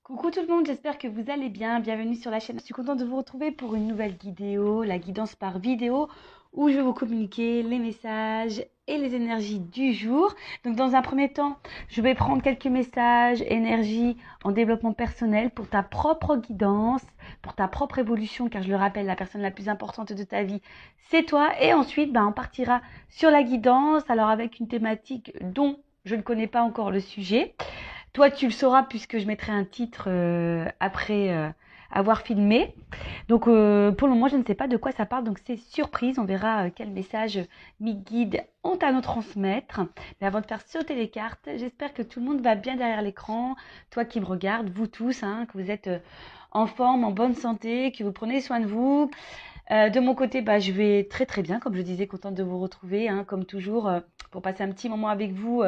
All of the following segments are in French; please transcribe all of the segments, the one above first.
Coucou tout le monde, j'espère que vous allez bien. Bienvenue sur la chaîne. Je suis contente de vous retrouver pour une nouvelle vidéo, la guidance par vidéo, où je vais vous communiquer les messages et les énergies du jour. Donc dans un premier temps, je vais prendre quelques messages, énergie en développement personnel pour ta propre guidance, pour ta propre évolution, car je le rappelle, la personne la plus importante de ta vie, c'est toi. Et ensuite, on partira sur la guidance, alors avec une thématique dont je ne connais pas encore le sujet. Toi, tu le sauras puisque je mettrai un titre après avoir filmé. Donc, pour le moment, je ne sais pas de quoi ça parle. Donc, c'est surprise. On verra quel message mes guides ont à nous transmettre. Mais avant de faire sauter les cartes, j'espère que tout le monde va bien derrière l'écran. Toi qui me regardes, vous tous, que vous êtes en forme, en bonne santé, que vous prenez soin de vous. De mon côté, je vais très très bien. Comme je disais, contente de vous retrouver, comme toujours, pour passer un petit moment avec vous.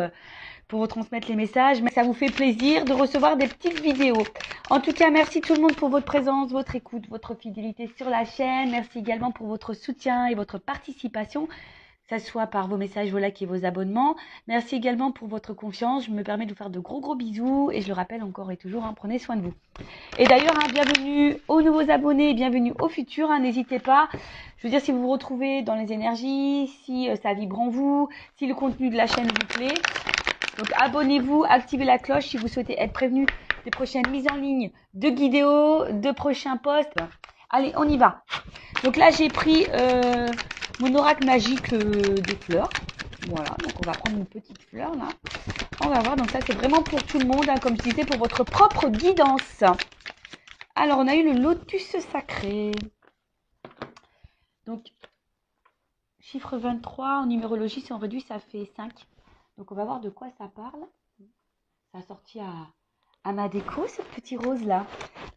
Pour vous transmettre les messages, mais ça vous fait plaisir de recevoir des petites vidéos. En tout cas, merci tout le monde pour votre présence, votre écoute, votre fidélité sur la chaîne. Merci également pour votre soutien et votre participation, que ce soit par vos messages, vos likes et vos abonnements. Merci également pour votre confiance. Je me permets de vous faire de gros bisous et je le rappelle encore et toujours, prenez soin de vous. Et d'ailleurs, bienvenue aux nouveaux abonnés, bienvenue aux futurs. N'hésitez pas. Je veux dire, si vous vous retrouvez dans les énergies, si ça vibre en vous, si le contenu de la chaîne vous plaît. Donc abonnez-vous, activez la cloche si vous souhaitez être prévenu des prochaines mises en ligne de vidéos, de prochains posts. Allez, on y va. Donc là, j'ai pris mon oracle magique des fleurs. Voilà, donc on va prendre une petite fleur là. On va voir, donc ça c'est vraiment pour tout le monde, comme je disais, pour votre propre guidance. Alors, on a eu le lotus sacré. Donc, chiffre 23, en numérologie, si on réduit, ça fait 5. Donc, on va voir de quoi ça parle. Ça a sorti à ma déco, ce petit rose-là.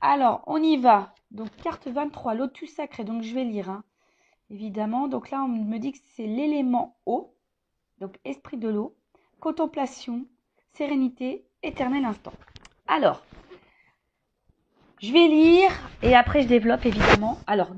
Alors, on y va. Donc, carte 23, lotus sacré. Donc, je vais lire, évidemment. Donc là, on me dit que c'est l'élément eau. Donc, esprit de l'eau, contemplation, sérénité, éternel instant. Alors, je vais lire et après, je développe, évidemment. Alors,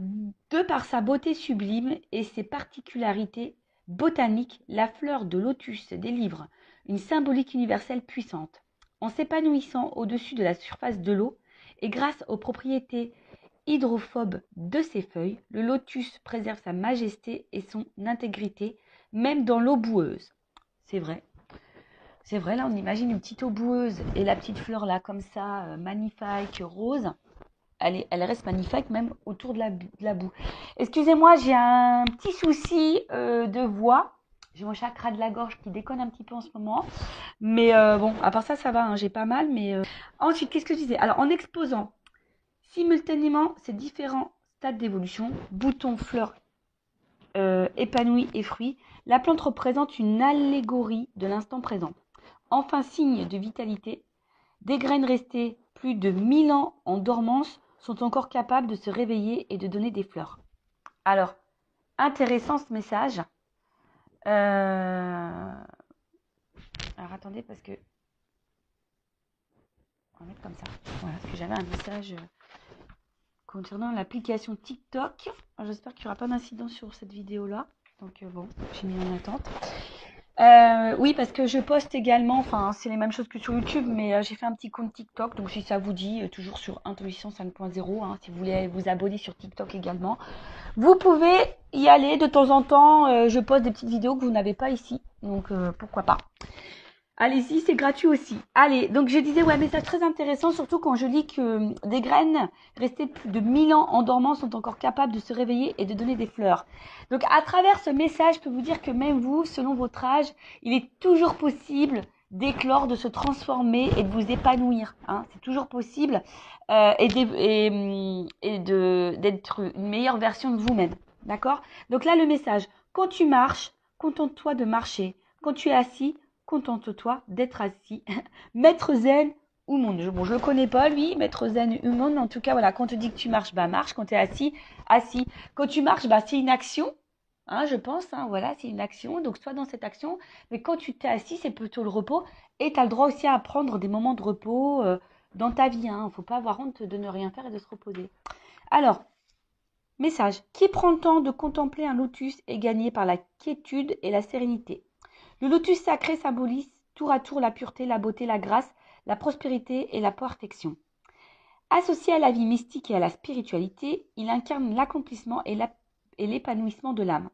de par sa beauté sublime et ses particularités botaniques, la fleur de lotus délivre une symbolique universelle puissante. En s'épanouissant au-dessus de la surface de l'eau et grâce aux propriétés hydrophobes de ses feuilles, le lotus préserve sa majesté et son intégrité, même dans l'eau boueuse. C'est vrai. C'est vrai, là on imagine une petite eau boueuse et la petite fleur là comme ça, magnifique, rose. Elle reste magnifique même autour de la boue. Excusez-moi, j'ai un petit souci de voix. J'ai mon chakra de la gorge qui déconne un petit peu en ce moment. Mais bon, à part ça, ça va, j'ai pas mal. Mais ensuite, qu'est-ce que je disais? Alors, en exposant simultanément ces différents stades d'évolution, boutons, fleurs, épanouis et fruits, la plante représente une allégorie de l'instant présent. Enfin, signe de vitalité, des graines restées plus de 1000 ans en dormance sont encore capables de se réveiller et de donner des fleurs. Alors, intéressant ce message. Alors, attendez, parce que... On va mettre comme ça. Voilà, parce que j'avais un message concernant l'application TikTok. J'espère qu'il n'y aura pas d'incident sur cette vidéo-là. Donc, bon, j'ai mis en attente. Oui, parce que je poste également, c'est les mêmes choses que sur YouTube, mais j'ai fait un petit compte TikTok, donc si ça vous dit, toujours sur Intuition 5.0, si vous voulez vous abonner sur TikTok également, vous pouvez y aller de temps en temps. Je poste des petites vidéos que vous n'avez pas ici, donc pourquoi pas. Allez-y, c'est gratuit aussi. Allez, donc je disais, message très intéressant, surtout quand je lis que des graines restées plus de 1000 ans en dormant sont encore capables de se réveiller et de donner des fleurs. Donc à travers ce message, je peux vous dire que même vous, selon votre âge, il est toujours possible d'éclore, de se transformer et de vous épanouir. C'est toujours possible et d'être une meilleure version de vous-même. D'accord? Donc là, le message, quand tu marches, contente-toi de marcher. Quand tu es assis, contente-toi d'être assis. Maître zen ou monde. Bon, je le connais pas, lui, maître zen ou monde, mais en tout cas, voilà, quand on te dit que tu marches, marche. Quand tu es assis, assis. Quand tu marches, c'est une action, je pense, voilà, c'est une action. Donc, sois dans cette action. Mais quand tu t'es assis, c'est plutôt le repos. Et tu as le droit aussi à prendre des moments de repos dans ta vie. Il ne faut pas avoir honte de ne rien faire et de se reposer. Alors, message. Qui prend le temps de contempler un lotus est gagné par la quiétude et la sérénité. Le lotus sacré symbolise tour à tour la pureté, la beauté, la grâce, la prospérité et la protection. Associé à la vie mystique et à la spiritualité, il incarne l'accomplissement et l'épanouissement de l'âme.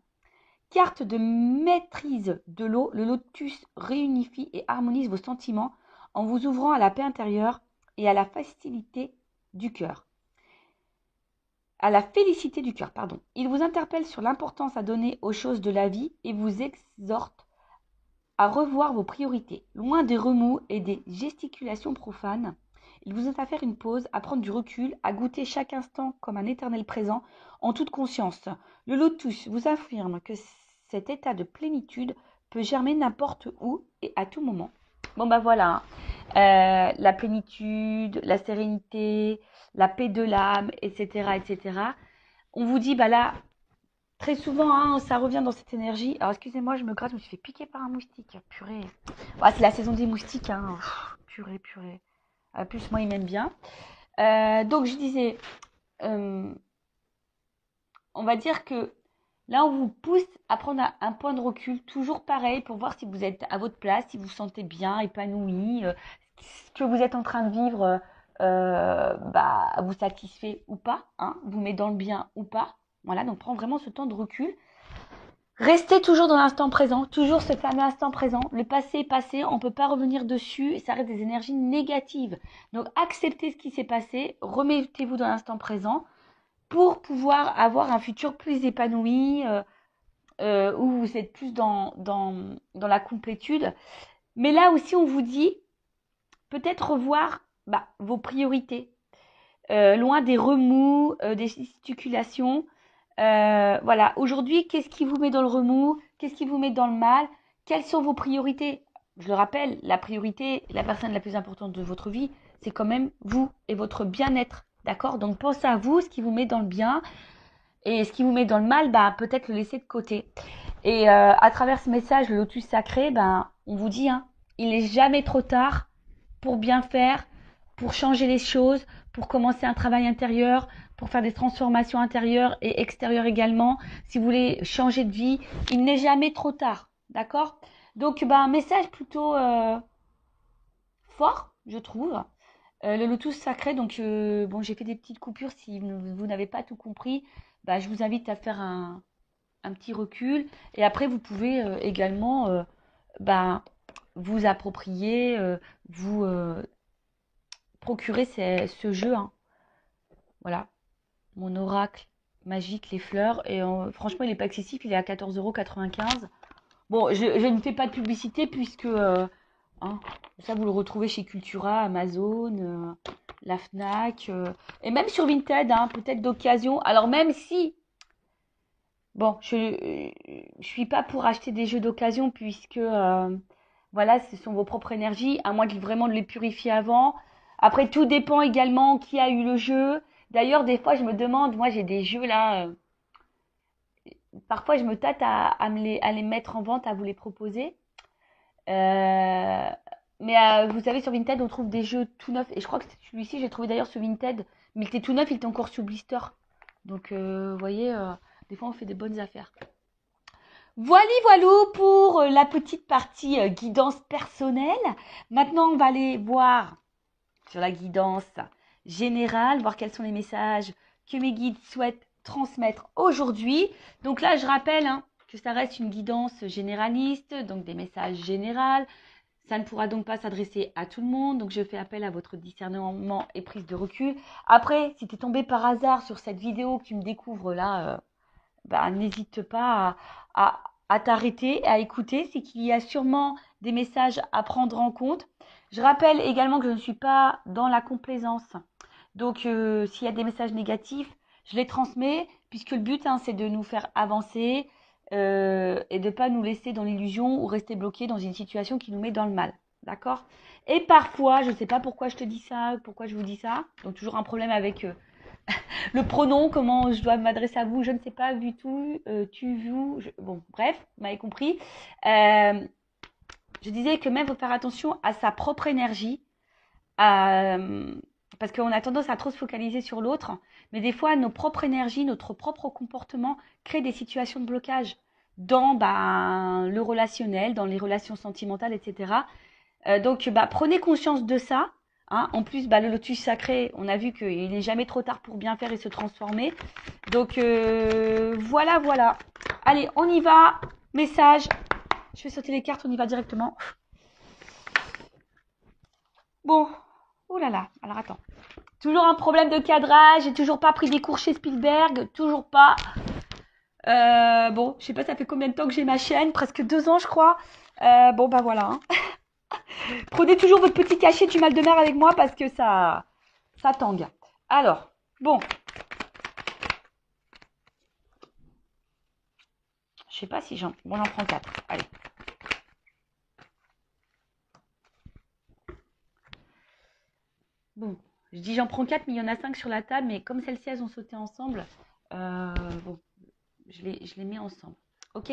Carte de maîtrise de l'eau, le lotus réunifie et harmonise vos sentiments en vous ouvrant à la paix intérieure et à la facilité du cœur. À la félicité du cœur, pardon. Il vous interpelle sur l'importance à donner aux choses de la vie et vous exhorte à revoir vos priorités. Loin des remous et des gesticulations profanes, il vous invite à faire une pause, à prendre du recul, à goûter chaque instant comme un éternel présent en toute conscience. Le lotus vous affirme que cet état de plénitude peut germer n'importe où et à tout moment. Bon bah voilà, la plénitude, la sérénité, la paix de l'âme, etc., etc. On vous dit, bah là, très souvent, hein, ça revient dans cette énergie. Alors, excusez-moi, je me gratte, je me suis fait piquer par un moustique. Purée. Ouais, c'est la saison des moustiques, hein. Purée, purée. Plus, moi, il m'aime bien. Donc, je disais, on va dire que là, on vous pousse à prendre un point de recul, toujours pareil, pour voir si vous êtes à votre place, si vous vous sentez bien, épanoui, ce que vous êtes en train de vivre vous satisfait ou pas, hein, vous met dans le bien ou pas. Voilà, donc prends vraiment ce temps de recul. Restez toujours dans l'instant présent, toujours ce fameux instant présent. Le passé est passé, on ne peut pas revenir dessus et ça reste des énergies négatives. Donc acceptez ce qui s'est passé, remettez-vous dans l'instant présent pour pouvoir avoir un futur plus épanoui, où vous êtes plus dans la complétude. Mais là aussi, on vous dit peut-être revoir vos priorités, loin des remous, des gesticulations. Voilà, aujourd'hui, qu'est-ce qui vous met dans le remous? Qu'est-ce qui vous met dans le mal? Quelles sont vos priorités? Je le rappelle, la priorité, la personne la plus importante de votre vie, c'est quand même vous et votre bien-être. D'accord? Donc pensez à vous, ce qui vous met dans le bien et ce qui vous met dans le mal, peut-être le laisser de côté. Et à travers ce message, le lotus sacré, on vous dit, hein, il n'est jamais trop tard pour bien faire, pour changer les choses, pour commencer un travail intérieur, pour faire des transformations intérieures et extérieures également. Si vous voulez changer de vie, il n'est jamais trop tard. D'accord? Donc, un message plutôt fort, je trouve. Le lotus sacré, donc j'ai fait des petites coupures si vous n'avez pas tout compris. Je vous invite à faire un petit recul. Et après, vous pouvez également vous approprier, vous procurer ce jeu. Hein. Voilà, mon oracle magique, les fleurs. Et franchement, il n'est pas excessif, il est à 14,95 €. Bon, je ne fais pas de publicité puisque ça, vous le retrouvez chez Cultura, Amazon, la Fnac, et même sur Vinted, hein, peut-être d'occasion. Alors même si, bon, je suis pas pour acheter des jeux d'occasion puisque, voilà, ce sont vos propres énergies, à moins de vraiment de les purifier avant. Après, tout dépend également qui a eu le jeu. D'ailleurs, des fois, je me demande, moi j'ai des jeux là, parfois je me tâte à les mettre en vente, à vous les proposer. Mais vous savez, sur Vinted, on trouve des jeux tout neufs. Et je crois que celui-ci, j'ai trouvé d'ailleurs sur Vinted. Mais il était tout neuf, il était encore sur blister. Donc, vous voyez, des fois, on fait des bonnes affaires. Voilou pour la petite partie guidance personnelle. Maintenant, on va aller voir sur la guidance générale, voir quels sont les messages que mes guides souhaitent transmettre aujourd'hui. Donc là, je rappelle que ça reste une guidance généraliste, donc des messages généraux. Ça ne pourra donc pas s'adresser à tout le monde, donc je fais appel à votre discernement et prise de recul. Après, si tu es tombé par hasard sur cette vidéo, que tu me découvres là, n'hésite pas à t'arrêter, à écouter. C'est qu'il y a sûrement des messages à prendre en compte. Je rappelle également que je ne suis pas dans la complaisance. Donc, s'il y a des messages négatifs, je les transmets, puisque le but, c'est de nous faire avancer et de ne pas nous laisser dans l'illusion ou rester bloqué dans une situation qui nous met dans le mal. D'accord? Et parfois, je ne sais pas pourquoi je te dis ça, pourquoi je vous dis ça. Donc, toujours un problème avec le pronom, comment je dois m'adresser à vous, je ne sais pas, vu tout, tu, vous. Bon, bref, vous m'avez compris. Je disais que même il faut faire attention à sa propre énergie. Parce qu'on a tendance à trop se focaliser sur l'autre, mais des fois, nos propres énergies, notre propre comportement crée des situations de blocage dans le relationnel, dans les relations sentimentales, etc. Donc, prenez conscience de ça, Hein. En plus, bah, le lotus sacré, on a vu qu'il n'est jamais trop tard pour bien faire et se transformer. Donc, voilà, voilà. Allez, on y va. Message. Je vais sauter les cartes, on y va directement. Bon. Oh là là. Alors, attends. Toujours un problème de cadrage. J'ai toujours pas pris des cours chez Spielberg. Toujours pas. Bon, je sais pas, ça fait combien de temps que j'ai ma chaîne. Presque 2 ans, je crois. Bon, bah voilà. Hein. Prenez toujours votre petit cachet du mal de mer avec moi parce que ça tangue. Alors, bon. Je sais pas si j'en prends 4. Allez. Bon, je dis j'en prends 4, mais il y en a 5 sur la table. Mais comme celles-ci, elles ont sauté ensemble, bon, je les mets ensemble. Ok.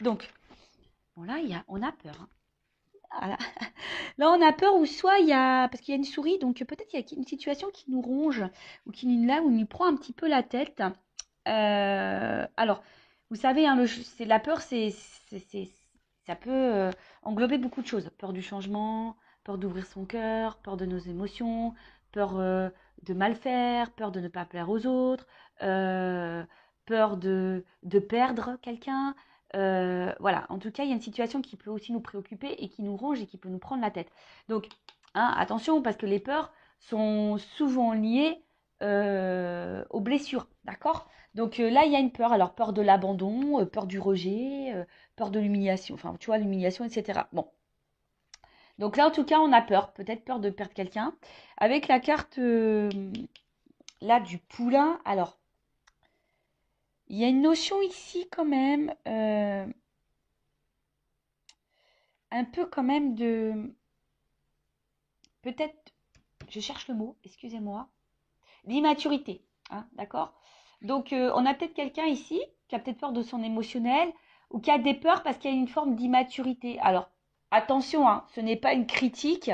Donc, bon là, on a peur. Hein. Voilà. Là, on a peur ou soit il y a, parce qu'il y a une souris, donc peut-être il y a une situation qui nous ronge ou qui nous prend un petit peu la tête. Alors, vous savez, hein, la peur, ça peut englober beaucoup de choses. Peur du changement, peur d'ouvrir son cœur, peur de nos émotions, peur de mal faire, peur de ne pas plaire aux autres, peur de perdre quelqu'un. Voilà, en tout cas, il y a une situation qui peut aussi nous préoccuper et qui nous ronge et qui peut nous prendre la tête. Donc, hein, attention, parce que les peurs sont souvent liées aux blessures, d'accord? Donc là, il y a une peur. Alors, peur de l'abandon, peur du rejet, peur de l'humiliation. Enfin, tu vois, l'humiliation, etc. Bon. Donc là, en tout cas, on a peur. Peut-être peur de perdre quelqu'un. Avec la carte, là, du poulain. Alors, il y a une notion ici, quand même. Un peu, quand même, de... Peut-être... Je cherche le mot, excusez-moi. L'immaturité. Hein, d'accord? Donc, on a peut-être quelqu'un ici qui a peut-être peur de son émotionnel ou qui a des peurs parce qu'il y a une forme d'immaturité. Alors, attention, hein, ce n'est pas une critique.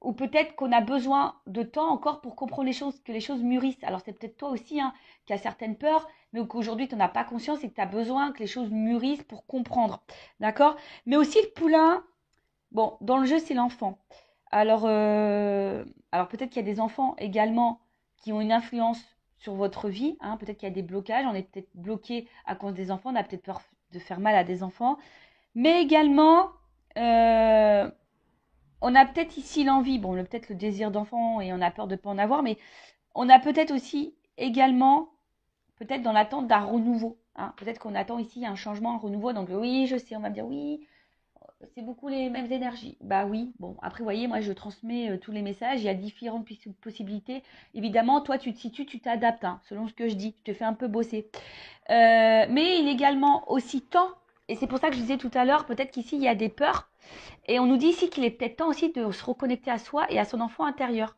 Ou peut-être qu'on a besoin de temps encore pour comprendre les choses, que les choses mûrissent. Alors, c'est peut-être toi aussi hein, qui as certaines peurs, mais qu'aujourd'hui, tu n'en as pas conscience et que tu as besoin que les choses mûrissent pour comprendre. D'accord? Mais aussi le poulain, bon, dans le jeu, c'est l'enfant. Alors, alors peut-être qu'il y a des enfants également qui ont une influence sur votre vie. Hein. Peut-être qu'il y a des blocages. On est peut-être bloqué à cause des enfants. On a peut-être peur de faire mal à des enfants. Mais également, on a peut-être ici l'envie. Bon, peut-être le désir d'enfant et on a peur de ne pas en avoir. Mais on a peut-être aussi également, peut-être dans l'attente d'un renouveau. Hein. Peut-être qu'on attend ici un changement, un renouveau. Donc oui, je sais, on va me dire oui. C'est beaucoup les mêmes énergies. Bah oui, bon, après, vous voyez, moi, je transmets tous les messages. Il y a différentes possibilités. Évidemment, toi, tu te situes, tu t'adaptes, hein, selon ce que je dis. Je te fais un peu bosser. Mais il est également aussi temps, et c'est pour ça que je disais tout à l'heure, peut-être qu'ici, il y a des peurs. Et on nous dit ici qu'il est peut-être temps aussi de se reconnecter à soi et à son enfant intérieur.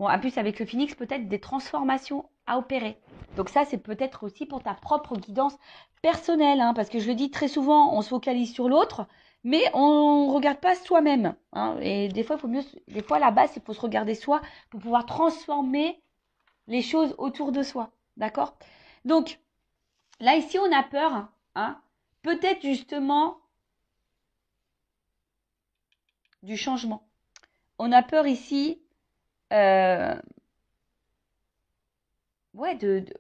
Bon, en plus, avec le phénix, peut-être des transformations à opérer. Donc ça, c'est peut-être aussi pour ta propre guidance personnelle, hein, parce que je le dis très souvent, on se focalise sur l'autre, mais on ne regarde pas soi-même. Hein, et des fois, des fois, à la base, il faut se regarder soi pour pouvoir transformer les choses autour de soi. D'accord? Donc, là, ici, on a peur. Hein, peut-être justement du changement. On a peur ici... ouais,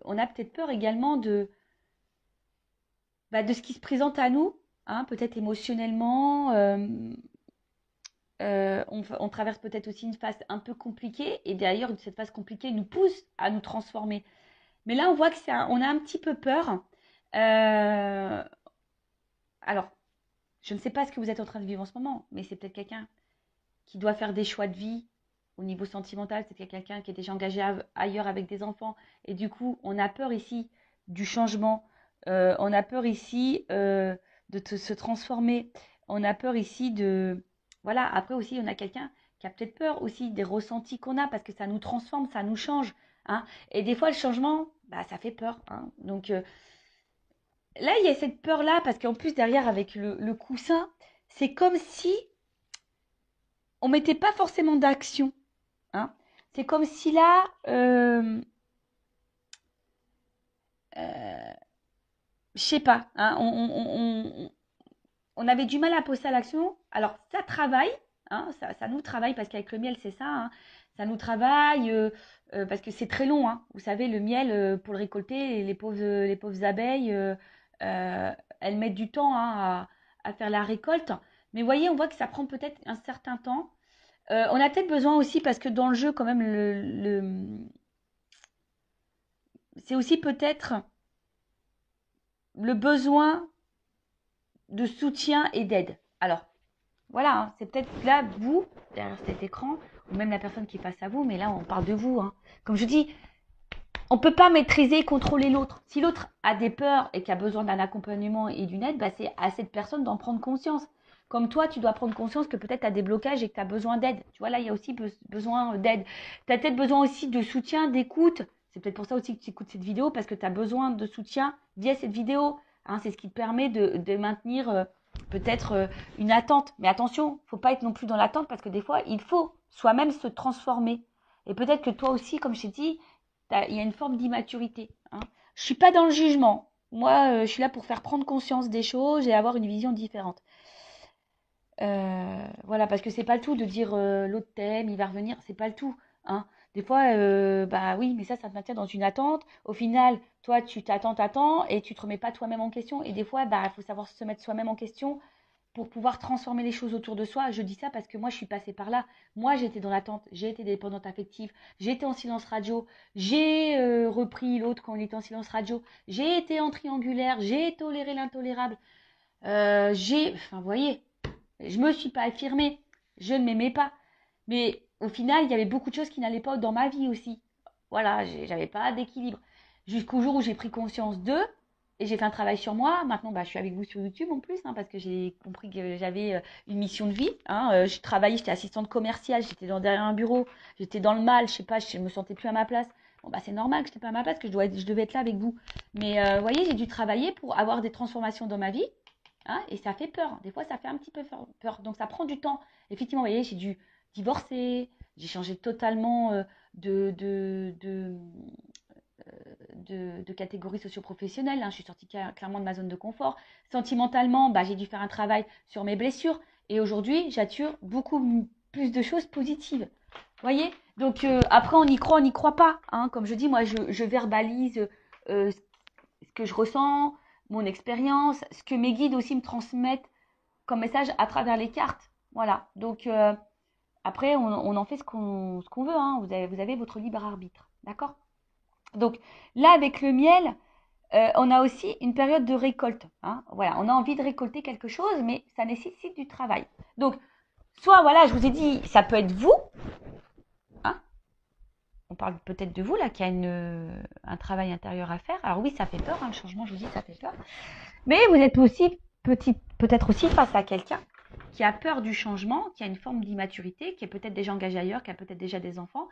on a peut-être peur également de ce qui se présente à nous, hein, peut-être émotionnellement. On traverse peut-être aussi une phase un peu compliquée et d'ailleurs cette phase compliquée nous pousse à nous transformer. Mais là, on voit que on a un petit peu peur. Alors, je ne sais pas ce que vous êtes en train de vivre en ce moment, mais c'est peut-être quelqu'un qui doit faire des choix de vie au niveau sentimental. C'est peut-être quelqu'un qui est déjà engagé ailleurs avec des enfants. Et du coup, on a peur ici du changement. On a peur ici se transformer. On a peur ici de... Voilà, après aussi, on a quelqu'un qui a peut-être peur aussi des ressentis qu'on a parce que ça nous transforme, ça nous change. Hein. Et des fois, le changement, bah, ça fait peur. Hein. Donc là, il y a cette peur-là parce qu'en plus, derrière, avec le coussin, c'est comme si on mettait pas forcément d'action. Hein. C'est comme si là, je sais pas, hein, on avait du mal à passer à l'action. Alors, ça travaille, hein, ça nous travaille, parce qu'avec le miel, c'est ça, hein, ça nous travaille, parce que c'est très long, hein. Vous savez, le miel, pour le récolter, les pauvres abeilles, elles mettent du temps, hein, à faire la récolte. Mais vous voyez, on voit que ça prend peut-être un certain temps. On a peut-être besoin aussi, parce que dans le jeu, quand même, c'est aussi peut-être le besoin de soutien et d'aide. Alors, voilà, hein, c'est peut-être là, vous, derrière cet écran, ou même la personne qui est face à vous, mais là, on parle de vous, hein. Comme je dis, on ne peut pas maîtriser et contrôler l'autre. Si l'autre a des peurs et qu'il a besoin d'un accompagnement et d'une aide, bah, c'est à cette personne d'en prendre conscience. Comme toi, tu dois prendre conscience que peut-être tu as des blocages et que tu as besoin d'aide. Tu vois, là, il y a aussi besoin d'aide. Tu as peut-être besoin aussi de soutien, d'écoute. C'est peut-être pour ça aussi que tu écoutes cette vidéo, parce que tu as besoin de soutien via cette vidéo. Hein, c'est ce qui te permet de maintenir peut-être une attente. Mais attention, il ne faut pas être non plus dans l'attente, parce que des fois, il faut soi-même se transformer. Et peut-être que toi aussi, comme je t'ai dit, il y a une forme d'immaturité. Hein. Je suis pas dans le jugement. Moi, je suis là pour faire prendre conscience des choses et avoir une vision différente. Voilà, parce que c'est pas le tout de dire l'autre t'aime, il va revenir, c'est pas le tout. Hein. Des fois, bah oui, mais ça te maintient dans une attente. Au final, toi, tu t'attends, et tu te remets pas toi-même en question. Et des fois, bah, il faut savoir se mettre soi-même en question pour pouvoir transformer les choses autour de soi. Je dis ça parce que moi, je suis passée par là. Moi, j'étais dans l'attente, j'ai été dépendante affective, j'étais en silence radio, j'ai repris l'autre quand il était en silence radio, j'ai été en triangulaire, j'ai toléré l'intolérable, enfin, vous voyez, je me suis pas affirmée, je ne m'aimais pas. Mais au final, il y avait beaucoup de choses qui n'allaient pas dans ma vie aussi. Voilà, j'avais pas d'équilibre. Jusqu'au jour où j'ai pris conscience d'eux, et j'ai fait un travail sur moi. Maintenant, bah, je suis avec vous sur YouTube en plus, hein, parce que j'ai compris que j'avais une mission de vie. Hein. Je travaillais, j'étais assistante commerciale, j'étais derrière un bureau, j'étais dans le mal, je sais pas, je me sentais plus à ma place. Bon, bah, c'est normal que je n'étais pas à ma place, que je devais être là avec vous. Mais vous voyez, j'ai dû travailler pour avoir des transformations dans ma vie. Hein, et ça fait peur. Des fois, ça fait un petit peu peur. Donc, ça prend du temps. Effectivement, vous voyez, j'ai dû divorcer, j'ai changé totalement de, de, de, de catégorie socio-professionnelle. Hein. Je suis sortie clairement de ma zone de confort. Sentimentalement, bah, j'ai dû faire un travail sur mes blessures. Et aujourd'hui, j'attire beaucoup plus de choses positives. Vous voyez? Donc, après, on n'y croit pas. Hein. Comme je dis, moi, je verbalise ce que je ressens, mon expérience, ce que mes guides aussi me transmettent comme message à travers les cartes. Voilà. Donc, après, on en fait ce qu'on veut. Hein. Vous avez votre libre arbitre. D'accord? Donc, là, avec le miel, on a aussi une période de récolte. Hein. Voilà, on a envie de récolter quelque chose, mais ça nécessite du travail. Donc, soit, voilà, je vous ai dit, ça peut être vous. Hein. On parle peut-être de vous, là, qui a un travail intérieur à faire. Alors oui, ça fait peur, hein, le changement, je vous dis, ça fait peur. Mais vous êtes aussi peut-être aussi face à quelqu'un qui a peur du changement, qui a une forme d'immaturité, qui est peut-être déjà engagé ailleurs, qui a peut-être déjà des enfants,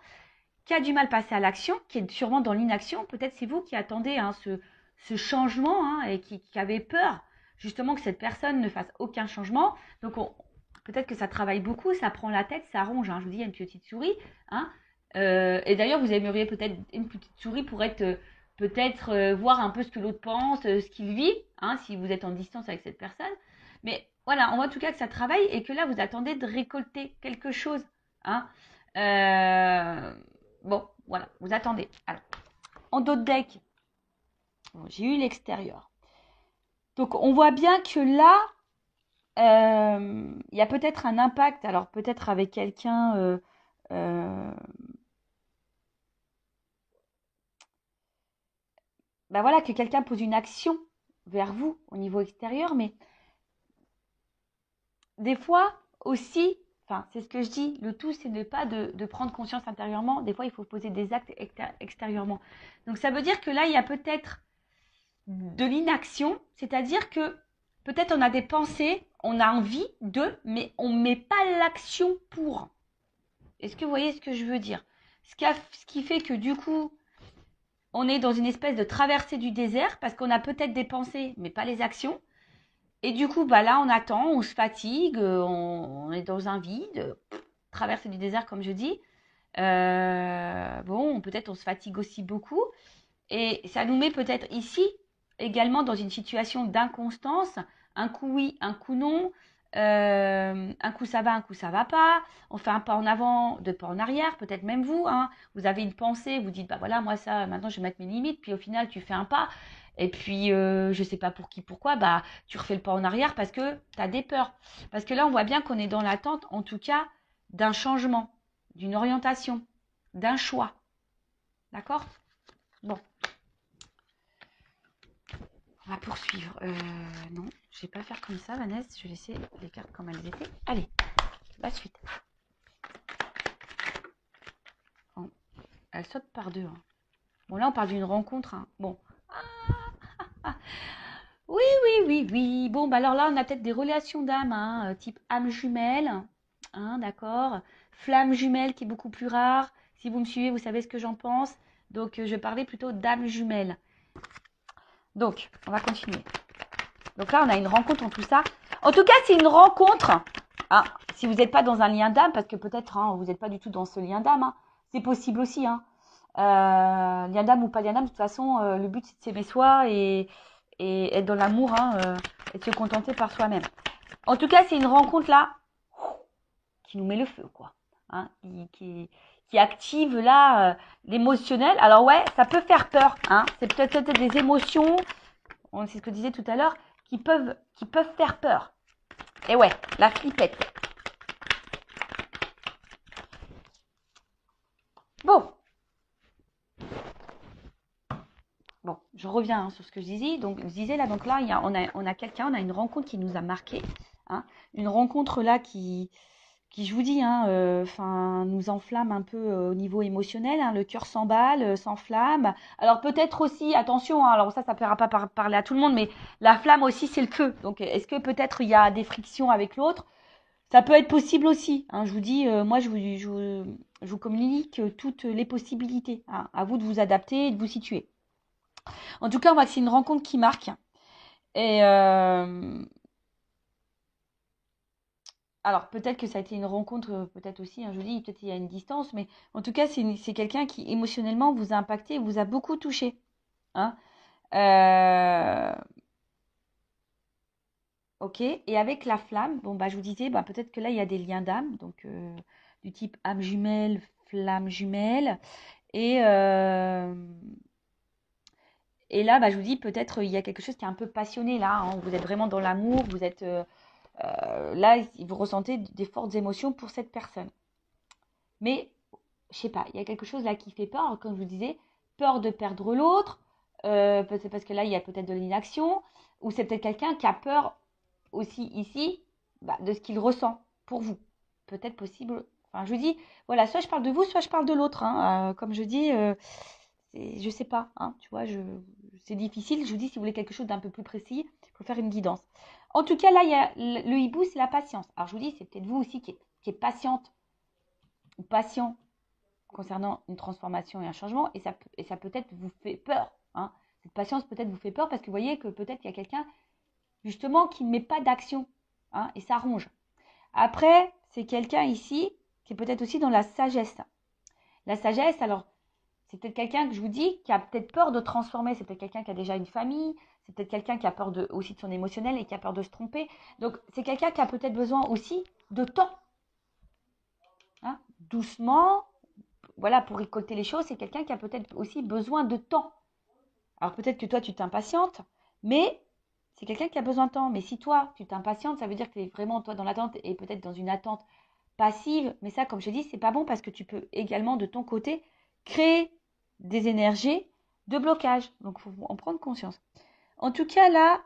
qui a du mal à passer à l'action, qui est sûrement dans l'inaction. Peut-être c'est vous qui attendez hein, ce changement hein, et qui avez peur justement que cette personne ne fasse aucun changement. Donc peut-être que ça travaille beaucoup, ça prend la tête, ça ronge. Hein. Je vous dis, il y a une petite souris. Hein. Et d'ailleurs, vous aimeriez peut-être une petite souris pour être peut-être voir un peu ce que l'autre pense, ce qu'il vit, hein, si vous êtes en distance avec cette personne. Mais voilà, on voit en tout cas que ça travaille et que là, vous attendez de récolter quelque chose. Hein. Bon, voilà, vous attendez. Alors, en dos de deck, bon, j'ai eu l'extérieur. Donc, on voit bien que là, il y a peut-être un impact. Alors, peut-être avec quelqu'un... ben voilà, que quelqu'un pose une action vers vous au niveau extérieur, mais des fois aussi, enfin, c'est ce que je dis, le tout, c'est de pas de prendre conscience intérieurement. Des fois, il faut poser des actes extérieurement. Donc, ça veut dire que là, il y a peut-être de l'inaction, c'est-à-dire que peut-être on a des pensées, on a envie de, mais on ne met pas l'action pour. Est-ce que vous voyez ce que je veux dire? Ce qui fait que du coup, on est dans une espèce de traversée du désert parce qu'on a peut-être des pensées, mais pas les actions. Et du coup, bah là, on attend, on se fatigue, on est dans un vide, traversée du désert, comme je dis. Bon, peut-être on se fatigue aussi beaucoup. Et ça nous met peut-être ici également dans une situation d'inconstance, un coup oui, un coup non. Un coup ça va, un coup ça va pas. On fait un pas en avant, deux pas en arrière. Peut-être même vous, hein, vous avez une pensée, vous dites, bah voilà, moi ça, maintenant je vais mettre mes limites. Puis au final, tu fais un pas. Et puis, je sais pas pour qui, pourquoi, bah tu refais le pas en arrière parce que tu as des peurs. Parce que là, on voit bien qu'on est dans l'attente, en tout cas, d'un changement, d'une orientation, d'un choix. D'accord? Bon, on va poursuivre. Non, je vais pas faire comme ça, Vanessa. Je vais laisser les cartes comme elles étaient. Allez, la suite. Bon, elle saute par deux. Hein. Bon, là, on parle d'une rencontre. Hein. Bon. Ah, oui, oui, oui, oui. Bon, bah alors là, on a peut-être des relations d'âme, hein, type âme jumelle. Hein, d'accord. Flamme jumelle qui est beaucoup plus rare. Si vous me suivez, vous savez ce que j'en pense. Donc, je parlais plutôt d'âme jumelle. Donc, on va continuer. Donc là, on a une rencontre en tout ça. En tout cas, c'est une rencontre. Hein, si vous n'êtes pas dans un lien d'âme, parce que peut-être hein, vous n'êtes pas du tout dans ce lien d'âme, hein, c'est possible aussi. Hein. Lien d'âme ou pas lien d'âme, de toute façon, le but c'est de s'aimer soi et être dans l'amour hein, et de se contenter par soi-même. En tout cas, c'est une rencontre là qui nous met le feu, quoi. Hein, qui active là l'émotionnel. Alors ouais, ça peut faire peur. Hein, c'est peut-être des émotions, c'est ce que je disais tout à l'heure, qui peuvent faire peur. Et ouais, la flippette. Bon. Bon, je reviens hein, sur ce que je disais. Donc, là, on a quelqu'un, on a une rencontre qui nous a marqué. Hein, une rencontre là qui je vous dis, hein, nous enflamme un peu au niveau émotionnel. Hein, le cœur s'emballe, s'enflamme. Alors peut-être aussi, attention, hein, alors ça ne fera pas parler à tout le monde, mais la flamme aussi, c'est le feu. Donc, est-ce que peut-être il y a des frictions avec l'autre? Ça peut être possible aussi. Hein, je vous dis, moi, je vous communique toutes les possibilités. Hein, à vous de vous adapter et de vous situer. En tout cas, on voit que c'est une rencontre qui marque. Et alors, peut-être que ça a été une rencontre, peut-être aussi, hein, je vous dis, peut-être il y a une distance, mais en tout cas, c'est quelqu'un qui émotionnellement vous a impacté, vous a beaucoup touché. Hein. Ok, et avec la flamme, bon, bah, je vous disais, bah, peut-être que là, il y a des liens d'âme, donc du type âme jumelle, flamme jumelle. Et, et là, bah, je vous dis, peut-être il y a quelque chose qui est un peu passionné là. Hein, vous êtes vraiment dans l'amour, vous êtes là, vous ressentez des fortes émotions pour cette personne. Mais, je sais pas, il y a quelque chose là qui fait peur, comme je vous disais, peur de perdre l'autre, peut-être parce que là, il y a peut-être de l'inaction, ou c'est peut-être quelqu'un qui a peur aussi ici bah, de ce qu'il ressent pour vous. Peut-être possible. Enfin, je vous dis, voilà, soit je parle de vous, soit je parle de l'autre. Hein. Comme je dis, je sais pas. Hein, tu vois, c'est difficile. Je vous dis, si vous voulez quelque chose d'un peu plus précis, il faut faire une guidance. En tout cas, là, il y a le hibou, c'est la patience. Alors, je vous dis, c'est peut-être vous aussi qui êtes patiente ou patient concernant une transformation et un changement, et ça peut-être vous fait peur. Hein. Cette patience peut-être vous fait peur parce que vous voyez que peut-être qu'il y a quelqu'un justement qui ne met pas d'action, hein, et ça ronge. Après, c'est quelqu'un ici qui est peut-être aussi dans la sagesse. La sagesse, alors, c'est peut-être quelqu'un que je vous dis qui a peut-être peur de transformer, c'est peut-être quelqu'un qui a déjà une famille, c'est peut-être quelqu'un qui a peur aussi de son émotionnel et qui a peur de se tromper. Donc, c'est quelqu'un qui a peut-être besoin aussi de temps. Hein, doucement, voilà, pour récolter les choses, c'est quelqu'un qui a peut-être aussi besoin de temps. Alors peut-être que toi, tu t'impatientes, mais c'est quelqu'un qui a besoin de temps. Mais si toi, tu t'impatientes, ça veut dire que tu es vraiment, toi, dans l'attente et peut-être dans une attente passive. Mais ça, comme je te dis, c'est pas bon parce que tu peux également, de ton côté, créer des énergies de blocage. Donc, il faut en prendre conscience. En tout cas, là,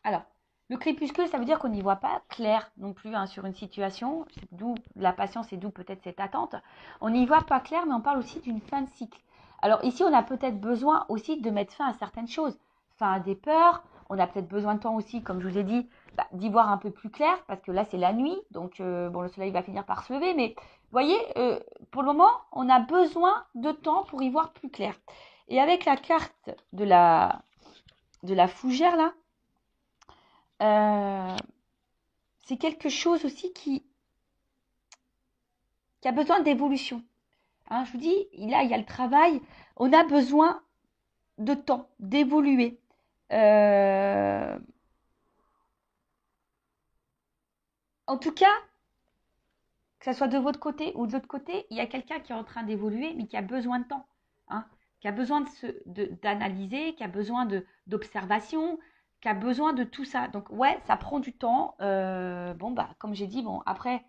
alors, le crépuscule, ça veut dire qu'on n'y voit pas clair non plus hein, sur une situation. D'où la patience et d'où peut-être cette attente. On n'y voit pas clair, mais on parle aussi d'une fin de cycle. Alors ici, on a peut-être besoin aussi de mettre fin à certaines choses. Fin à des peurs. On a peut-être besoin de temps aussi, comme je vous ai dit, d'y voir un peu plus clair, parce que là, c'est la nuit. Donc, bon, le soleil va finir par se lever. Mais, vous voyez, pour le moment, on a besoin de temps pour y voir plus clair. Et avec la carte de la fougère, là, c'est quelque chose aussi qui a besoin d'évolution. Hein, je vous dis, là, il y a le travail. On a besoin de temps, d'évoluer. En tout cas, que ce soit de votre côté ou de l'autre côté, il y a quelqu'un qui est en train d'évoluer, mais qui a besoin de temps, hein, qui a besoin d'analyser, qui a besoin d'observation, qui a besoin de tout ça. Donc, ouais, ça prend du temps. Bon, bah, comme j'ai dit, bon, après,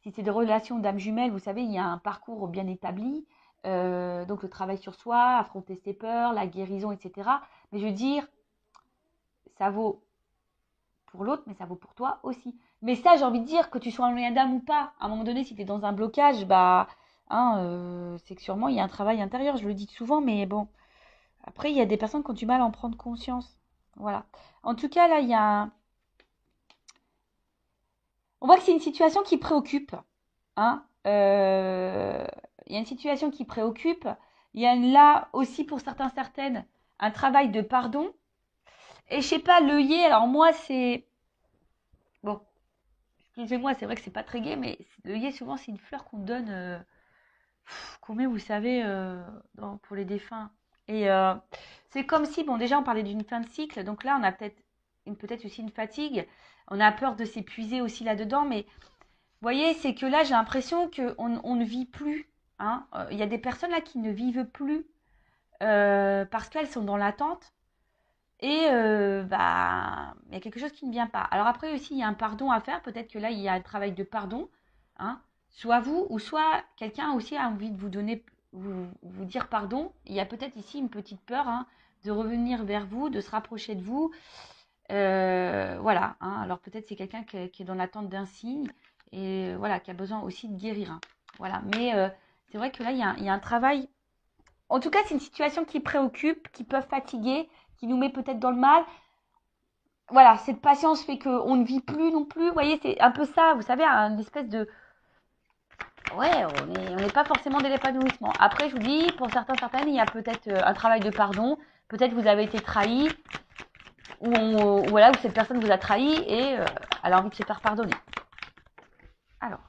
si c'est des relations d'âme jumelle, vous savez, il y a un parcours bien établi. Donc, le travail sur soi, affronter ses peurs, la guérison, etc. Mais je veux dire, ça vaut pour l'autre, mais ça vaut pour toi aussi. Mais ça, j'ai envie de dire, que tu sois un lien d'âme ou pas, à un moment donné, si tu es dans un blocage, bah, hein, c'est que sûrement il y a un travail intérieur, je le dis souvent, mais bon. Après, il y a des personnes qui ont du mal à en prendre conscience. Voilà. En tout cas, là, il y a On voit que c'est une situation qui préoccupe. Hein. Il y a une situation qui préoccupe. Il y a là aussi, pour certains, certaines, un travail de pardon. Et je sais pas, l'œillet, alors moi, c'est... Bon, excusez-moi, c'est vrai que c'est pas très gai, mais l'œillet, souvent, c'est une fleur qu'on donne, qu'on met, vous savez, pour les défunts. Et c'est comme si, bon, déjà, on parlait d'une fin de cycle, donc là, on a peut-être aussi une fatigue. On a peur de s'épuiser aussi là-dedans, mais vous voyez, c'est que là, j'ai l'impression qu'on ne vit plus. Hein. Il y a des personnes là qui ne vivent plus parce qu'elles sont dans l'attente. Et bah, il y a quelque chose qui ne vient pas. Alors après aussi, il y a un pardon à faire. Peut-être que là, il y a un travail de pardon. Hein. Soit vous, ou soit quelqu'un aussi a envie de vous donner, vous dire pardon. Il y a peut-être ici une petite peur, hein, de revenir vers vous, de se rapprocher de vous. Voilà. Hein. Alors peut-être c'est quelqu'un qui est dans l'attente d'un signe et voilà, qui a besoin aussi de guérir. Hein. Voilà. Mais c'est vrai que là, il y a un travail. En tout cas, c'est une situation qui préoccupe, qui peut fatiguer, qui nous met peut-être dans le mal. Voilà, cette patience fait qu'on ne vit plus non plus. Vous voyez, c'est un peu ça, vous savez, une espèce de... Ouais, on n'est pas forcément dans l'épanouissement. Après, je vous dis, pour certains, certaines, il y a peut-être un travail de pardon. Peut-être vous avez été trahi, voilà, où cette personne vous a trahi et elle a envie de se faire pardonner. Alors.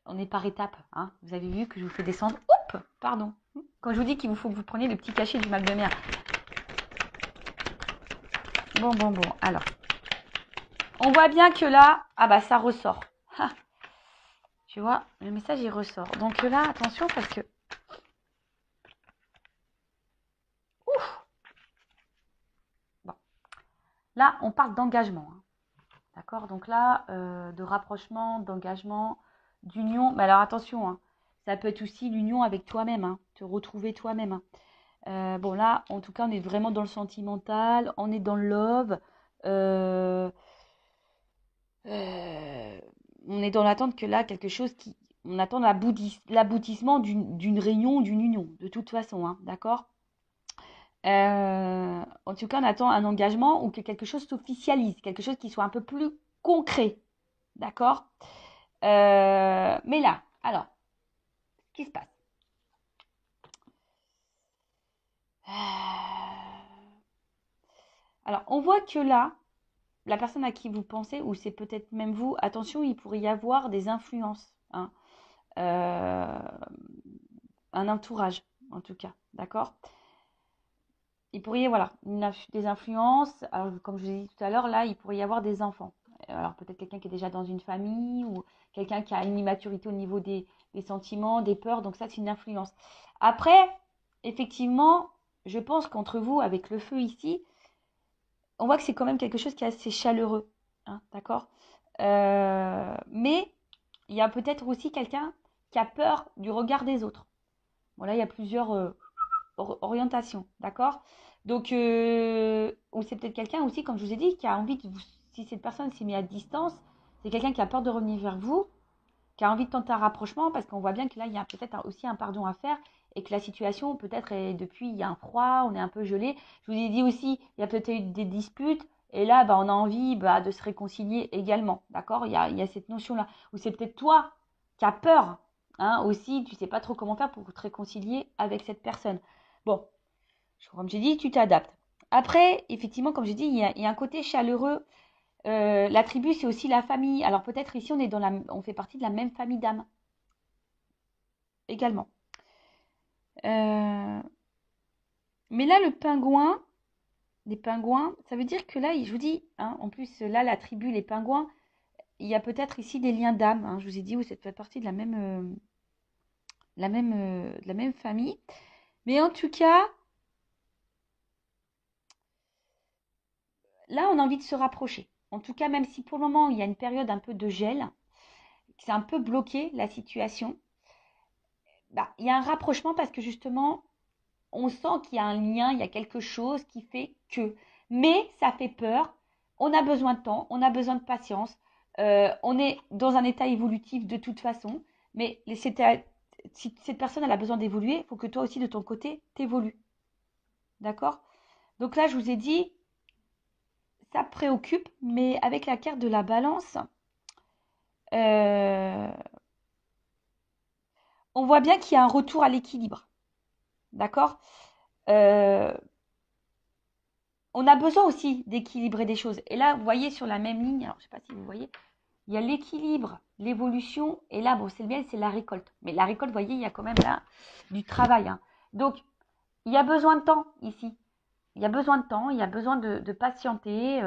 On est par étapes. Hein. Vous avez vu que je vous fais descendre. Oups, pardon. Quand je vous dis qu'il vous faut que vous preniez le petit cachet du mal de mer. Bon. Alors. On voit bien que là, ah bah ça ressort. Ha. Tu vois, le message il ressort. Donc là, attention parce que... Ouf. Bon. Là, on parle d'engagement. Hein. D'accord. Donc là, de rapprochement, d'engagement, d'union. Mais alors attention, hein. Ça peut être aussi l'union avec toi-même. Hein. Te retrouver toi-même. Hein. Bon là, en tout cas, on est vraiment dans le sentimental, on est dans le love, euh, euh, on est dans l'attente que là, quelque chose qui... On attend l'aboutissement d'une réunion, d'une union, de toute façon, hein, d'accord. En tout cas, on attend un engagement ou que quelque chose s'officialise, quelque chose qui soit un peu plus concret, d'accord. Mais là, alors, qu'est-ce qui se passe? Alors, on voit que là, la personne à qui vous pensez, ou c'est peut-être même vous, attention, il pourrait y avoir des influences, hein, euh, un entourage, en tout cas, d'accord. Il pourrait y avoir voilà, des influences, alors, comme je vous ai dit tout à l'heure, là, il pourrait y avoir des enfants. Alors peut-être quelqu'un qui est déjà dans une famille, ou quelqu'un qui a une immaturité au niveau des sentiments, des peurs, donc ça, c'est une influence. Après, effectivement, je pense qu'entre vous, avec le feu ici, on voit que c'est quand même quelque chose qui est assez chaleureux, hein, d'accord. Mais il y a peut-être aussi quelqu'un qui a peur du regard des autres. Bon, là, il y a plusieurs orientations, d'accord. Donc, ou c'est peut-être quelqu'un aussi, comme je vous ai dit, qui a envie de vous, si cette personne s'est mise à distance, c'est quelqu'un qui a peur de revenir vers vous, qui a envie de tenter un rapprochement, parce qu'on voit bien que là, il y a peut-être aussi un pardon à faire, et que la situation, peut-être, est depuis, il y a un froid, on est un peu gelé. Je vous ai dit aussi, il y a peut-être eu des disputes, et là, bah, on a envie de se réconcilier également, d'accord. Il y a cette notion-là, ou c'est peut-être toi qui as peur, hein, aussi, tu sais pas trop comment faire pour te réconcilier avec cette personne. Bon, comme j'ai dit, tu t'adaptes. Après, effectivement, comme j'ai dit, il y a un côté chaleureux. La tribu, c'est aussi la famille. Alors peut-être ici, on fait partie de la même famille d'âmes également. Mais là, le pingouin, des pingouins. Ça veut dire que là, je vous dis, hein, en plus, là, la tribu, les pingouins, il y a peut-être ici des liens d'âme. Hein, je vous ai dit, oui, ça fait partie de de la même famille. Mais en tout cas, là, on a envie de se rapprocher. En tout cas, même si pour le moment, il y a une période un peu de gel, que c'est un peu bloqué la situation, bah, il y a un rapprochement parce que justement, on sent qu'il y a un lien, il y a quelque chose qui fait que. Mais ça fait peur. On a besoin de temps, on a besoin de patience. On est dans un état évolutif de toute façon. Mais si cette personne elle a besoin d'évoluer, il faut que toi aussi de ton côté t'évolues. D'accord? Donc là, je vous ai dit, ça préoccupe, mais avec la carte de la balance, euh, on voit bien qu'il y a un retour à l'équilibre. D'accord? Euh, on a besoin aussi d'équilibrer des choses. Et là, vous voyez sur la même ligne, alors je ne sais pas si vous voyez, il y a l'équilibre, l'évolution, et là, bon, c'est le miel, c'est la récolte. Mais la récolte, vous voyez, il y a quand même là du travail. Hein. Donc, il y a besoin de temps ici. Il y a besoin de temps, il y a besoin de patienter.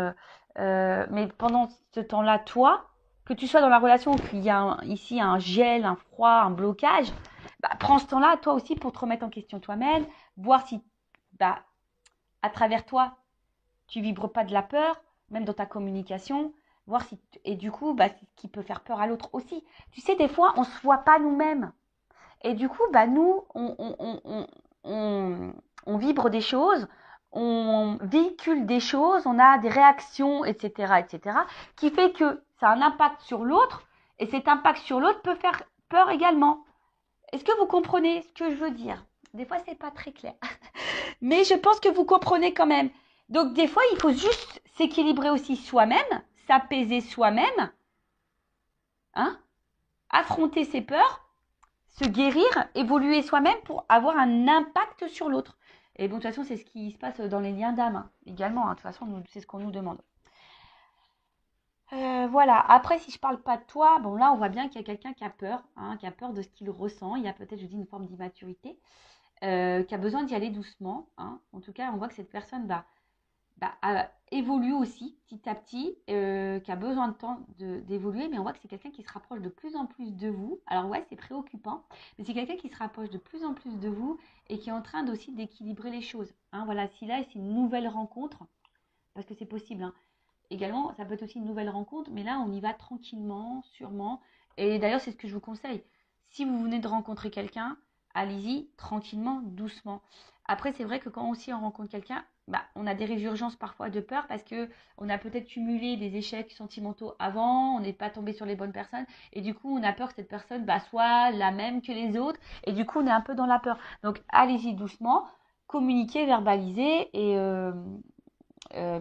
Mais pendant ce temps-là, toi, que tu sois dans la relation, qu'il y a ici un gel, un froid, un blocage, bah, prends ce temps-là, toi aussi, pour te remettre en question toi-même, voir si, bah, à travers toi, tu vibres pas de la peur, même dans ta communication, voir si et du coup, bah, ce qui peut faire peur à l'autre aussi. Tu sais, des fois, on se voit pas nous-mêmes. Et du coup, bah, nous, on vibre des choses, on véhicule des choses, on a des réactions, etc., qui fait que ça a un impact sur l'autre, et cet impact sur l'autre peut faire peur également. Est-ce que vous comprenez ce que je veux dire? Des fois, c'est pas très clair. Mais je pense que vous comprenez quand même. Donc, des fois, il faut juste s'équilibrer aussi soi-même, s'apaiser soi-même, hein, affronter ses peurs, se guérir, évoluer soi-même pour avoir un impact sur l'autre. Et bon, de toute façon, c'est ce qui se passe dans les liens d'âme hein, également. Hein. De toute façon, c'est ce qu'on nous demande. Voilà. Après, si je parle pas de toi, bon là, on voit bien qu'il y a quelqu'un qui a peur, hein, qui a peur de ce qu'il ressent. Il y a peut-être, je dis, une forme d'immaturité, qui a besoin d'y aller doucement. Hein. En tout cas, on voit que cette personne évolue aussi petit à petit, qui a besoin de temps d'évoluer, mais on voit que c'est quelqu'un qui se rapproche de plus en plus de vous. Alors ouais, c'est préoccupant, mais c'est quelqu'un qui se rapproche de plus en plus de vous et qui est en train aussi d'équilibrer les choses. Hein, voilà, si là, c'est une nouvelle rencontre, parce que c'est possible. Hein. Également, ça peut être aussi une nouvelle rencontre, mais là, on y va tranquillement, sûrement. Et d'ailleurs, c'est ce que je vous conseille. Si vous venez de rencontrer quelqu'un, allez-y tranquillement, doucement. Après, c'est vrai que quand aussi on rencontre quelqu'un, bah, on a des résurgences parfois de peur parce que on a peut-être cumulé des échecs sentimentaux avant, on n'est pas tombé sur les bonnes personnes, et du coup, on a peur que cette personne soit la même que les autres, et du coup, on est un peu dans la peur. Donc, allez-y doucement, communiquez, verbalisez, et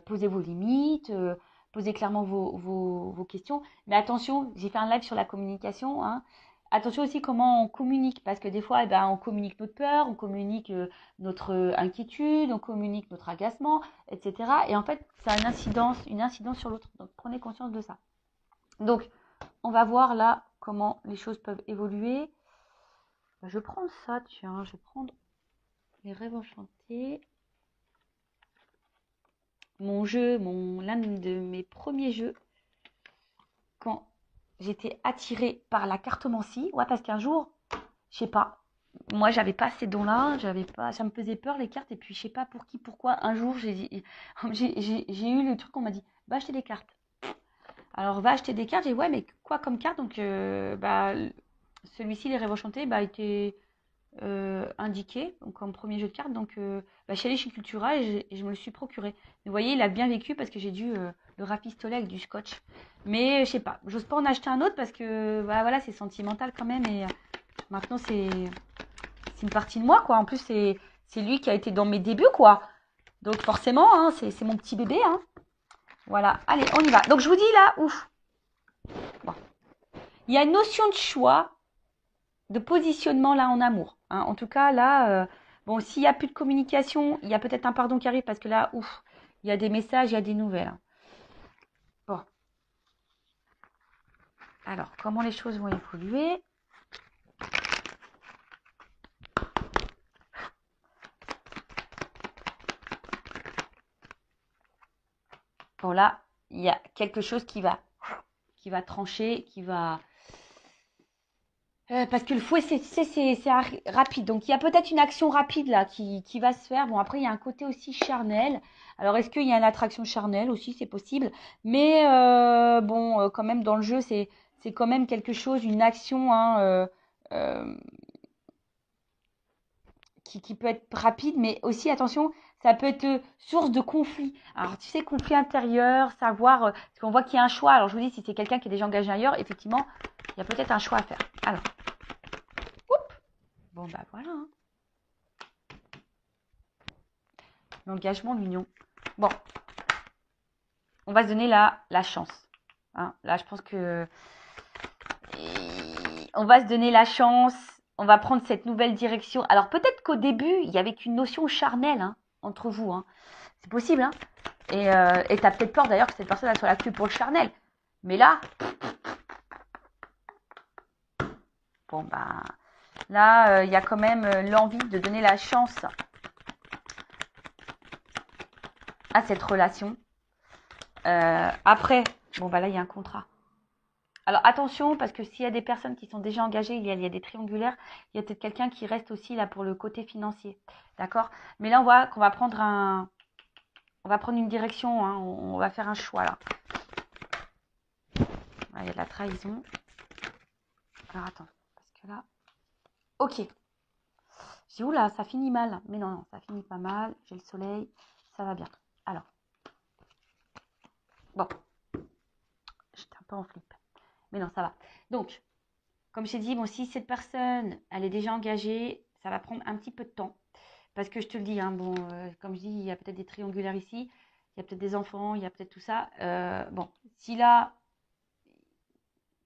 posez vos limites, posez clairement vos questions. Mais attention, j'ai fait un live sur la communication. Hein. Attention aussi comment on communique, parce que des fois, on communique notre peur, on communique notre inquiétude, on communique notre agacement, etc. Et en fait, ça a une incidence sur l'autre. Donc, prenez conscience de ça. Donc, on va voir là comment les choses peuvent évoluer. Je vais prendre ça, tiens, je vais prendre les rêves enchantés. L'un de mes premiers jeux, quand j'étais attirée par la cartomancie, ouais, parce qu'un jour, je sais pas, moi j'avais pas ces dons-là, ça me faisait peur les cartes, et puis je sais pas pour qui, pourquoi, un jour j'ai eu le truc qu'on m'a dit, va acheter des cartes. Alors va acheter des cartes, j'ai dit ouais mais quoi comme carte, donc celui-ci, les rêves enchantés, était indiqué donc comme premier jeu de cartes. Donc, je suis allée chez Cultura et je me le suis procuré. Mais vous voyez, il a bien vécu parce que j'ai dû le rafistoler avec du scotch. Mais je sais pas, j'ose pas en acheter un autre parce que voilà, c'est sentimental quand même. Et maintenant, c'est une partie de moi, quoi. En plus, c'est lui qui a été dans mes débuts, quoi. Donc, forcément, hein, c'est mon petit bébé. Hein. Voilà, allez, on y va. Donc, je vous dis là, ouf. Bon. Il y a une notion de choix, de positionnement là en amour. Hein. En tout cas, là, bon, s'il n'y a plus de communication, il y a peut-être un pardon qui arrive parce que là, ouf, il y a des messages, il y a des nouvelles. Hein. Bon. Alors, comment les choses vont évoluer? là, il y a quelque chose qui va trancher, qui va... parce que le fouet, c'est rapide. Donc, il y a peut-être une action rapide là qui va se faire. Bon, après, il y a un côté aussi charnel. Alors, est-ce qu'il y a une attraction charnelle aussi? C'est possible. Mais bon, quand même, dans le jeu, c'est quand même quelque chose, une action hein, qui peut être rapide. Mais aussi, attention, ça peut être source de conflit. Alors, tu sais, conflit intérieur, savoir... parce qu'on voit qu'il y a un choix. Alors, je vous dis, si c'est quelqu'un qui est déjà engagé ailleurs, effectivement, il y a peut-être un choix à faire. Alors. Bon, bah voilà. Hein. L'engagement, l'union. Bon, on va se donner la chance. Hein. Là, je pense que... on va se donner la chance. On va prendre cette nouvelle direction. Alors, peut-être qu'au début, il n'y avait qu'une notion charnelle hein, entre vous. Hein. C'est possible. Hein. Et tu as peut-être peur d'ailleurs que cette personne elle soit là que pour le charnel. Mais là... Bon, bah... Là, il y a quand même l'envie de donner la chance à cette relation. Après, bon, bah là, il y a un contrat. Alors, attention, parce que s'il y a des personnes qui sont déjà engagées, il y a des triangulaires, il y a peut-être quelqu'un qui reste aussi là pour le côté financier. D'accord? Mais là, on voit qu'on va prendre on va prendre une direction, hein, on va faire un choix, là. Ah, il y a de la trahison. Alors, attends, parce que là... Ok. J'ai où là, ça finit mal. Mais non, ça finit pas mal. J'ai le soleil, ça va bien. Alors. Bon. J'étais un peu en flip. Mais non, ça va. Donc, comme je t'ai dit, bon, si cette personne, elle est déjà engagée, ça va prendre un petit peu de temps. Parce que je te le dis, hein, bon, comme je dis, il y a peut-être des triangulaires ici, il y a peut-être des enfants, il y a peut-être tout ça. Bon, si là,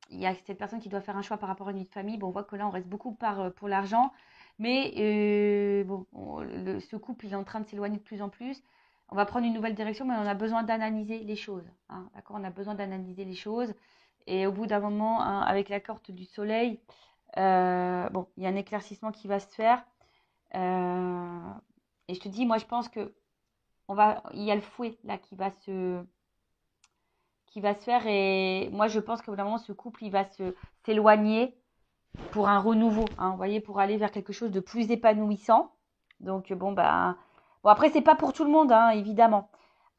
il y a cette personne qui doit faire un choix par rapport à une vie de famille, bon, on voit que là, on reste beaucoup pour l'argent. Mais bon, ce couple, il est en train de s'éloigner de plus en plus. On va prendre une nouvelle direction, mais on a besoin d'analyser les choses. Hein, d'accord? On a besoin d'analyser les choses. Et au bout d'un moment, hein, avec la carte du soleil, bon, il y a un éclaircissement qui va se faire. Et je te dis, moi, je pense que il y a le fouet là qui va se faire. Et moi, je pense qu'au bout d'un moment, ce couple, il va s'éloigner pour un renouveau. Hein, vous voyez, pour aller vers quelque chose de plus épanouissant. Donc, bon, bon, après, c'est pas pour tout le monde, hein, évidemment.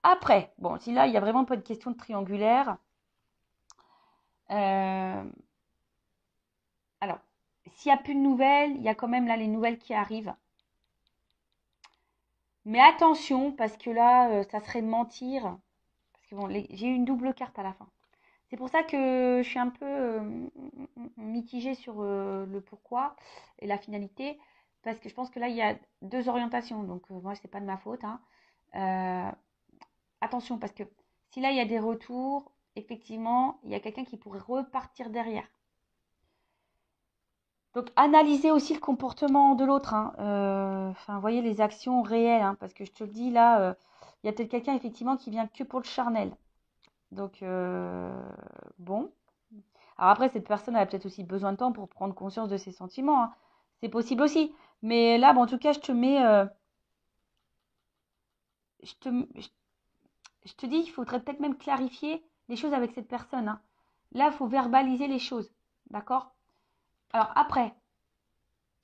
Après, bon, si là, il n'y a vraiment pas de question de triangulaire. Alors, s'il n'y a plus de nouvelles, il y a quand même là les nouvelles qui arrivent. Mais attention, parce que là, ça serait de mentir. Parce que bon, j'ai eu une double carte à la fin. C'est pour ça que je suis un peu mitigée sur le pourquoi et la finalité. Parce que je pense que là, il y a deux orientations. Donc, moi, c'est pas de ma faute. Hein. Attention, parce que si là, il y a des retours, effectivement, il y a quelqu'un qui pourrait repartir derrière. Donc, analysez aussi le comportement de l'autre. Hein. Enfin, voyez les actions réelles. Hein, parce que je te le dis, là, il y a peut-être quelqu'un, effectivement, qui vient que pour le charnel. Donc, bon. Alors après, cette personne a peut-être aussi besoin de temps pour prendre conscience de ses sentiments. Hein. C'est possible aussi. Mais là, bon, en tout cas, je te mets... je te dis, il faudrait peut-être même clarifier les choses avec cette personne. Hein. Là, il faut verbaliser les choses. D'accord? Alors après,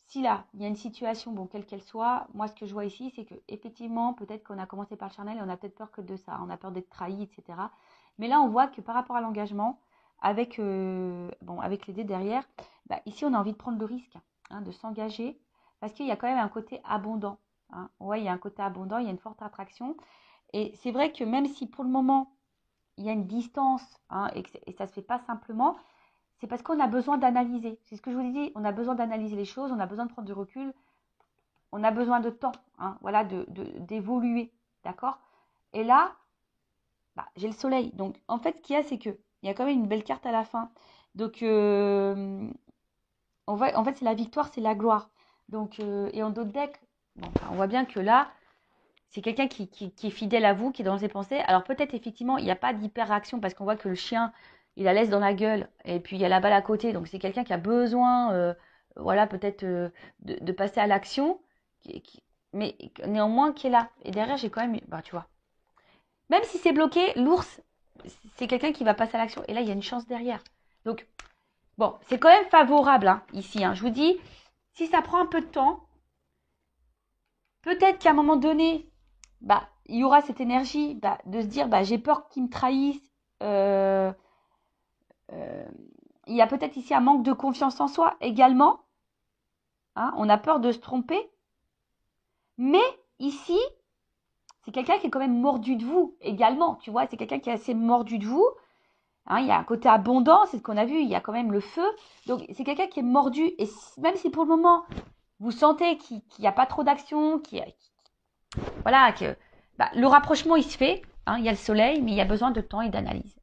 si là, il y a une situation, bon, quelle qu'elle soit, moi, ce que je vois ici, c'est que effectivement, peut-être qu'on a commencé par le charnel et on a peut-être peur que de ça. On a peur d'être trahi, etc. Mais là, on voit que par rapport à l'engagement, avec, bon, avec les dés derrière, bah, ici, on a envie de prendre le risque hein, de s'engager parce qu'il y a quand même un côté abondant. Hein. Ouais, il y a un côté abondant, il y a une forte attraction. Et c'est vrai que même si pour le moment, il y a une distance hein, et ça ne se fait pas simplement, c'est parce qu'on a besoin d'analyser. C'est ce que je vous ai dit, on a besoin d'analyser les choses, on a besoin de prendre du recul, on a besoin de temps, hein, voilà, d'évoluer, d'accord? Et là, bah, j'ai le soleil. Donc, en fait, ce qu'il y a, c'est qu'il y a quand même une belle carte à la fin. Donc, en fait, c'est la victoire, c'est la gloire. Donc, et en d'autres decks, bon, on voit bien que là, c'est quelqu'un qui est fidèle à vous, qui est dans ses pensées. Alors, peut-être, effectivement, il n'y a pas d'hyper-réaction parce qu'on voit que le chien, il la laisse dans la gueule. Et puis, il y a la balle à côté. Donc, c'est quelqu'un qui a besoin, voilà, peut-être de passer à l'action. Mais néanmoins, qui est là. Et derrière, j'ai quand même, bah, tu vois. Même si c'est bloqué, l'ours, c'est quelqu'un qui va passer à l'action. Et là, il y a une chance derrière. Donc, bon, c'est quand même favorable hein, ici. Hein. Je vous dis, si ça prend un peu de temps, peut-être qu'à un moment donné, bah, il y aura cette énergie de se dire, j'ai peur qu'ils me trahissent. Il y a peut-être ici un manque de confiance en soi également. Hein, on a peur de se tromper. Mais ici, c'est quelqu'un qui est quand même mordu de vous également. Tu vois, c'est quelqu'un qui est assez mordu de vous. Hein, il y a un côté abondant, c'est ce qu'on a vu. Il y a quand même le feu. Donc, c'est quelqu'un qui est mordu. Et même si pour le moment, vous sentez qu'il n'y a pas trop d'action, voilà, que le rapprochement, il se fait. Hein, il y a le soleil, mais il y a besoin de temps et d'analyse.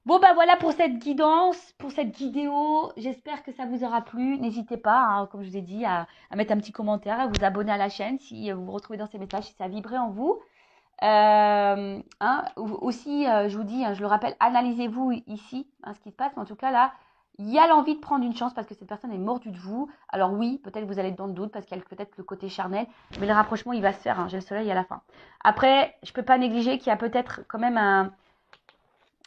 Bon, voilà pour cette guidance, pour cette vidéo. J'espère que ça vous aura plu. N'hésitez pas, hein, comme je vous ai dit, à mettre un petit commentaire, à vous abonner à la chaîne si vous vous retrouvez dans ces messages, si ça a vibré en vous. Aussi, je vous dis, je le rappelle, analysez-vous ici, ce qui se passe. Mais en tout cas, là, il y a l'envie de prendre une chance parce que cette personne est mordue de vous. Alors oui, peut-être vous allez être dans le doute parce qu'il y a peut-être le côté charnel. Mais le rapprochement, il va se faire. J'ai le soleil à la fin. Après, je ne peux pas négliger qu'il y a peut-être quand même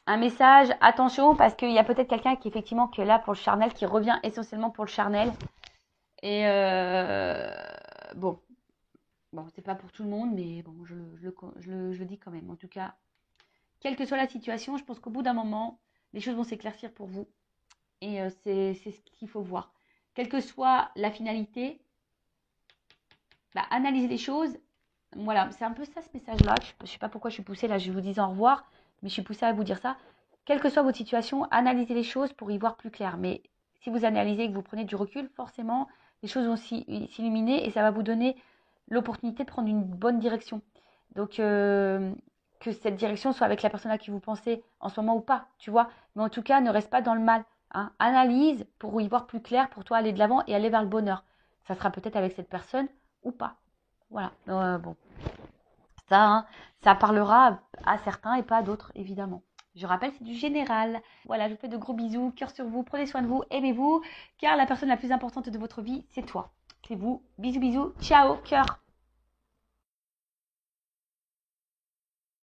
un message, attention, parce qu'il y a peut-être quelqu'un qui effectivement qui est là pour le charnel, qui revient essentiellement pour le charnel. Et bon, c'est pas pour tout le monde, mais bon, je le dis quand même. En tout cas, quelle que soit la situation, je pense qu'au bout d'un moment, les choses vont s'éclaircir pour vous. Et c'est ce qu'il faut voir. Quelle que soit la finalité, analyser les choses. Voilà, c'est un peu ça ce message-là. Je ne sais pas pourquoi je suis poussée, là je vous dis au revoir, mais je suis poussée à vous dire ça. Quelle que soit votre situation, analysez les choses pour y voir plus clair. Mais si vous analysez et que vous prenez du recul, forcément, les choses vont s'illuminer et ça va vous donner l'opportunité de prendre une bonne direction. Donc, que cette direction soit avec la personne à qui vous pensez en ce moment ou pas, tu vois. Mais en tout cas, ne reste pas dans le mal. Hein. Analyse pour y voir plus clair, pour toi aller de l'avant et aller vers le bonheur. Ça sera peut-être avec cette personne ou pas. Voilà. Bon. Ça parlera à certains et pas à d'autres, évidemment. Je rappelle, c'est du général. Voilà, je vous fais de gros bisous, cœur sur vous, prenez soin de vous, aimez-vous, car la personne la plus importante de votre vie, c'est toi. C'est vous. Bisous, bisous, ciao, cœur.